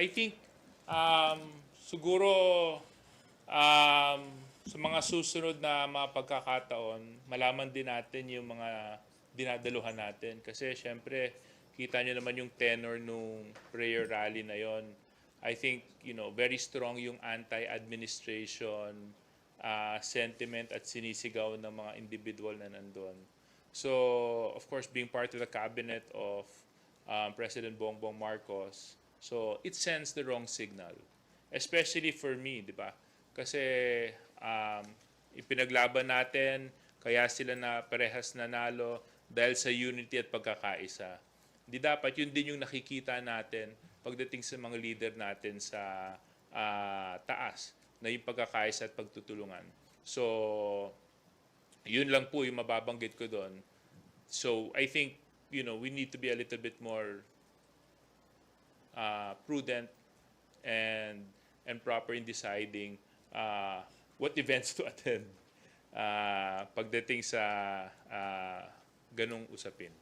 I think siguro sa mga susunod na mga pagkakataon, malaman din natin yung mga dinadaluhan natin. Kasi syempre, kita nyo naman yung tenor nung prayer rally na yon. I think, very strong yung anti-administration sentiment at sinisigaw ng mga individual na nandun. So, of course, being part of the cabinet of President Bongbong Marcos, so it sends the wrong signal. Especially for me, di ba? Kasi um, ipinaglaban natin, kaya sila na parehas nanalo dahil sa unity at pagkakaisa. Di dapat yun din yung nakikita natin pagdating sa mga leader natin sa taas na yung pagkakaisa at pagtutulungan. So, yun lang po yung mababanggit ko doon. So, I think, we need to be a little bit more prudent and proper in deciding what events to attend pagdating sa ganong usapin.